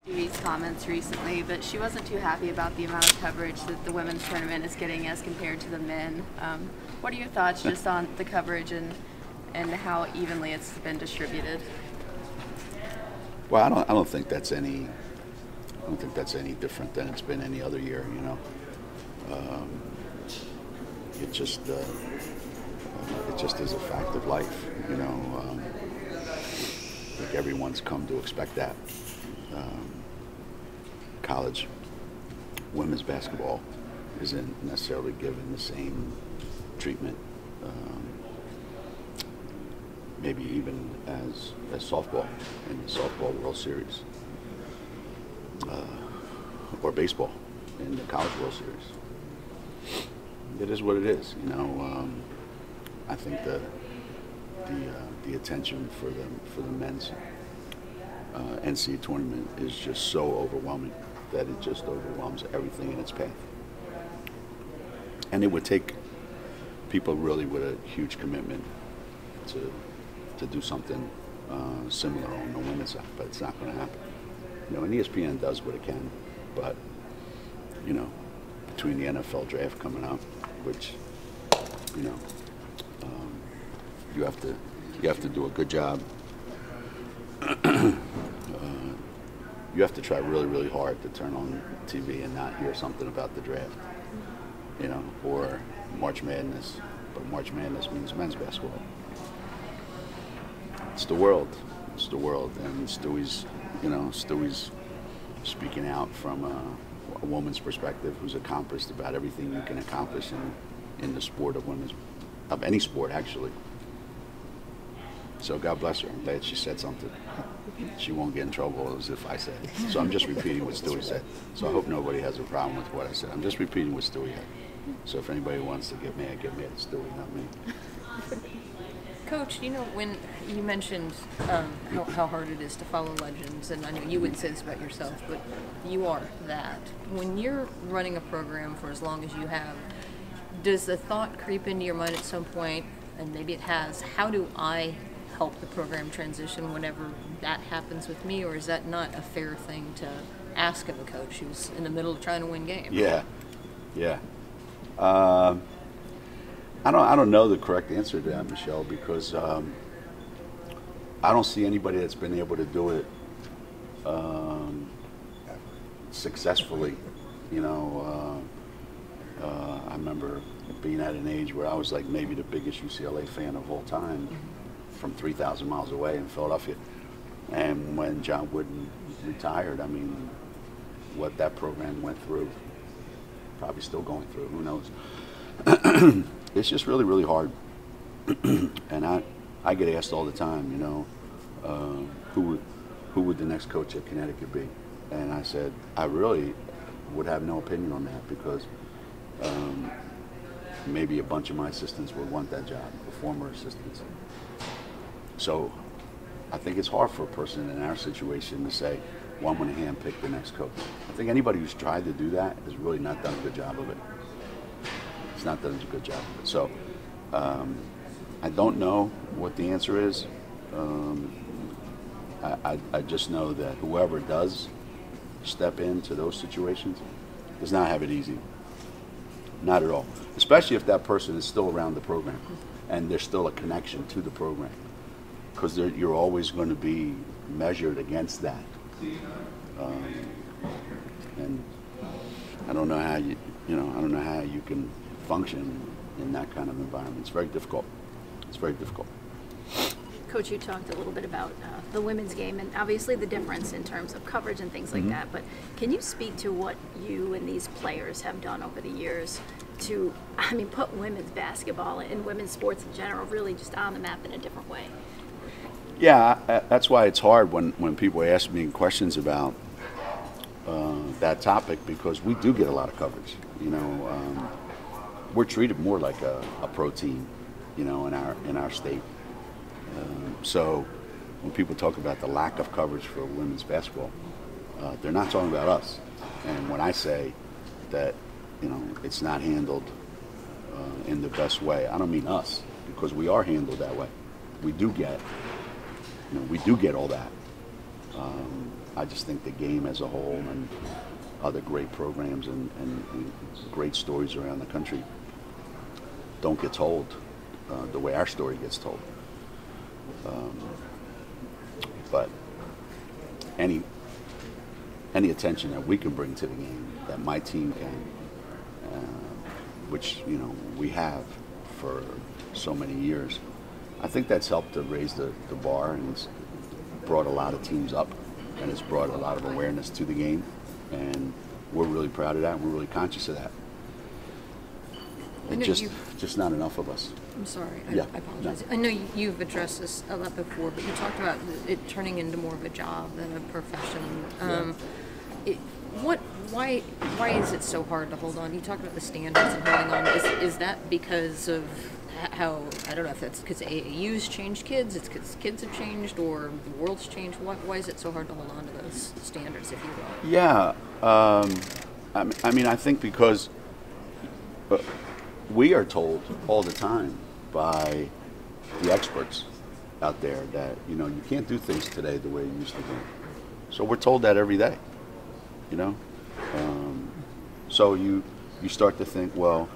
Dewey's comments recently, but she wasn't too happy about the amount of coverage that the women's tournament is getting as compared to the men. What are your thoughts just on the coverage and how evenly it's been distributed? Well, I don't think that's any different than it's been any other year. You know, it just is a fact of life. You know, I think everyone's come to expect that. College women's basketball isn't necessarily given the same treatment, maybe even as softball in the softball World Series, or baseball in the College World Series. It is what it is, you know. I think the attention for the men's NCAA tournament is just so overwhelming that it just overwhelms everything in its path. And it would take people really with a huge commitment to do something similar on the women's side, but it's not going to happen. You know, and ESPN does what it can, but you know, between the NFL draft coming up, which you know, you have to do a good job. You have to try really, really hard to turn on TV and not hear something about the draft, you know, or March Madness. But March Madness means men's basketball. It's the world. It's the world. And Stewie's speaking out from a woman's perspective who's accomplished about everything you can accomplish in the sport of any sport, actually. So God bless her. I'm glad she said something. She won't get in trouble as if I said. So I'm just repeating what Stewie said. So I hope nobody has a problem with what I said. I'm just repeating what Stewie had. So if anybody wants to get mad at Stewie, not me. Coach, you know, when you mentioned how hard it is to follow legends, and I know you wouldn't say this about yourself, but you are that. When you're running a program for as long as you have, does the thought creep into your mind at some point, and maybe it has, how do I help the program transition whenever that happens with me, or is that not a fair thing to ask of a coach who's in the middle of trying to win games? Yeah. I don't know the correct answer to that, Michelle, because I don't see anybody that's been able to do it successfully. You know, I remember being at an age where I was like maybe the biggest UCLA fan of all time. From 3,000 miles away in Philadelphia. And when John Wooden retired, I mean, what that program went through, probably still going through, who knows. It's just really, really hard. And I get asked all the time, you know, who would the next coach at Connecticut be? And I said, I really would have no opinion on that, because maybe a bunch of my assistants would want that job, the former assistants. So I think it's hard for a person in our situation to say, well, I'm going to handpick the next coach. I think anybody who's tried to do that has really not done a good job of it. It's not done a good job of it. So I don't know what the answer is. I just know that whoever does step into those situations does not have it easy. Not at all. Especially if that person is still around the program and there's still a connection to the program. Because you're always going to be measured against that, and I don't know how I don't know how you can function in that kind of environment. It's very difficult. It's very difficult. Coach, you talked a little bit about the women's game and obviously the difference in terms of coverage and things like that. But can you speak to what you and these players have done over the years to, I mean, put women's basketball and women's sports in general really just on the map in a different way? Yeah, that's why it's hard when people ask me questions about that topic, because we do get a lot of coverage. You know, we're treated more like a pro team, you know, in our state. So when people talk about the lack of coverage for women's basketball, they're not talking about us. And when I say that, you know, it's not handled in the best way, I don't mean us, because we are handled that way. We do get all that. I just think the game as a whole and other great programs and great stories around the country don't get told the way our story gets told. But any attention that we can bring to the game, that my team can, which we have for so many years, I think that's helped to raise the bar, and it's brought a lot of teams up, and it's brought a lot of awareness to the game, and we're really proud of that, and we're really conscious of that. And just not enough of us. I'm sorry. Yeah. I apologize. No. I know you've addressed this a lot before, but you talked about it turning into more of a job than a profession. Why is it so hard to hold on? You talked about the standards and holding on. Is that because of how, I don't know if that's because AAU's changed kids, it's because kids have changed, or the world's changed? Why is it so hard to hold on to those standards, if you will? Yeah. I mean, I think because we are told all the time by the experts out there that, you can't do things today the way you used to do. So we're told that every day, So you start to think, well,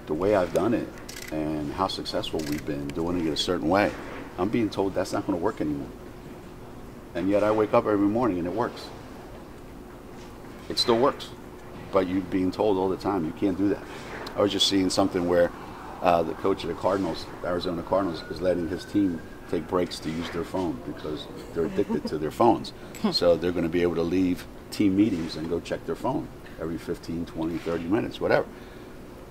the way I've done it and how successful we've been doing it a certain way, I'm being told that's not going to work anymore. And yet I wake up every morning and it works. It still works. But you're being told all the time you can't do that. I was just seeing something where the coach of the Cardinals, Arizona Cardinals, is letting his team take breaks to use their phone because they're addicted to their phones. So they're going to be able to leave team meetings and go check their phone every 15, 20, 30 minutes, whatever.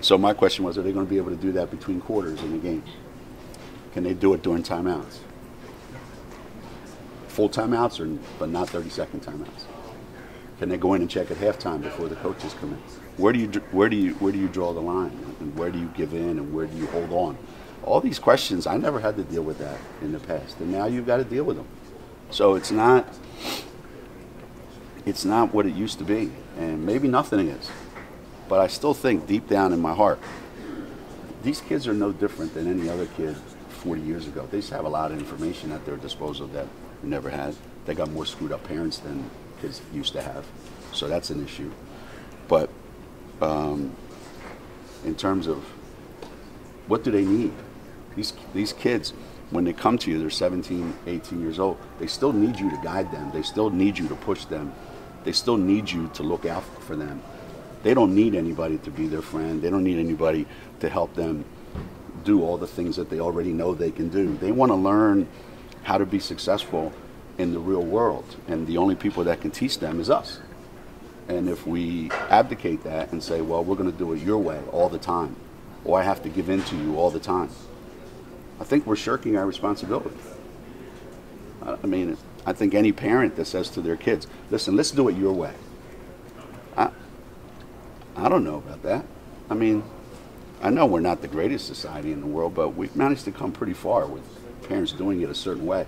So my question was, are they going to be able to do that between quarters in the game? Can they do it during timeouts? Full timeouts, but not 30-second timeouts? Can they go in and check at halftime before the coaches come in? Where do you draw the line? And where do you give in and where do you hold on? All these questions, I never had to deal with that in the past, and now you've got to deal with them. So it's not what it used to be, and maybe nothing is. But I still think deep down in my heart, these kids are no different than any other kid 40 years ago. They just have a lot of information at their disposal that we never had. They got more screwed up parents than kids used to have, so that's an issue. But in terms of what do they need, these kids, when they come to you, they're 17, 18 years old, they still need you to guide them. They still need you to push them. They still need you to look out for them. They don't need anybody to be their friend. They don't need anybody to help them do all the things that they already know they can do. They want to learn how to be successful in the real world, and the only people that can teach them is us. And if we abdicate that and say, well, we're going to do it your way all the time, or I have to give in to you all the time, I think we're shirking our responsibility. I mean, I think any parent that says to their kids, listen, let's do it your way, I don't know about that. I mean, I know we're not the greatest society in the world, but we've managed to come pretty far with parents doing it a certain way.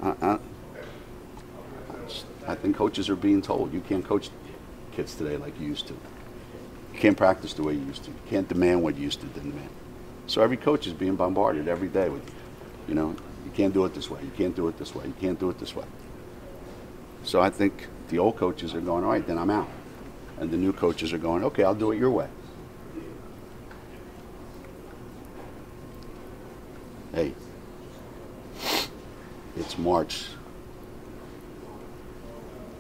I think coaches are being told you can't coach kids today like you used to. You can't practice the way you used to. You can't demand what you used to demand. So every coach is being bombarded every day with, you can't do it this way. You can't do it this way. You can't do it this way. So I think the old coaches are going, all right, then I'm out. And the new coaches are going, okay, I'll do it your way. Hey, it's March,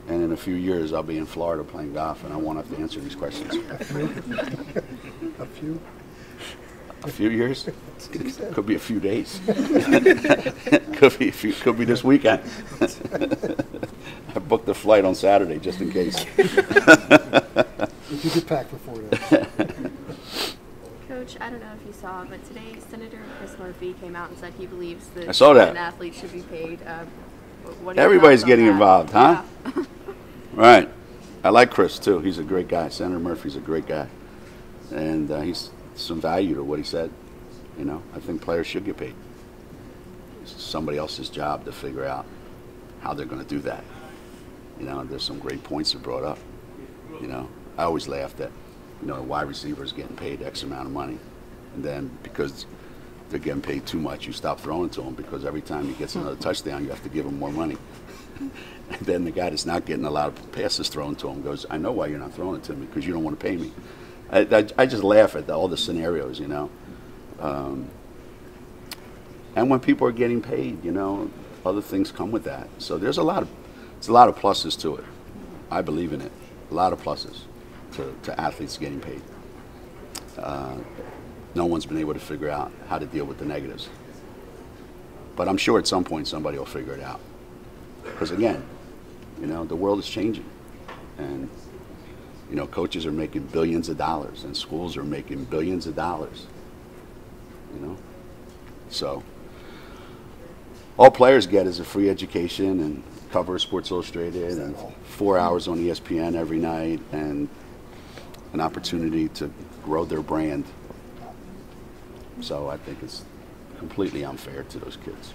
and in a few years I'll be in Florida playing golf, and I won't have to answer these questions. A few years? Could be a few days. Could be this weekend. I booked the flight on Saturday just in case. If you could pack for 4 days. Coach, I don't know if you saw, but today Senator Chris Murphy came out and said he believes that I saw that. athletes should be paid. What are your Everybody's thoughts on getting that? involved, huh? Yeah. Right. I like Chris, too. He's a great guy. Senator Murphy's a great guy. And he's some value to what he said. I think players should get paid. It's somebody else's job to figure out how they're going to do that. There's some great points that brought up. I always laugh that, a wide receiver is getting paid X amount of money. And then because they're getting paid too much, you stop throwing to him because every time he gets another touchdown, you have to give him more money. And then the guy that's not getting a lot of passes thrown to him goes, I know why you're not throwing it to me, because you don't want to pay me. I just laugh at all the scenarios, you know. And when people are getting paid, you know, other things come with that. So it's a lot of pluses to it. I believe in it. A lot of pluses to athletes getting paid. No one's been able to figure out how to deal with the negatives. But I'm sure at some point somebody will figure it out. Because again, you know, the world is changing. And, you know, coaches are making billions of dollars and schools are making billions of dollars. You know? So all players get is a free education and cover of Sports Illustrated and 4 hours on ESPN every night and an opportunity to grow their brand. So I think it's completely unfair to those kids.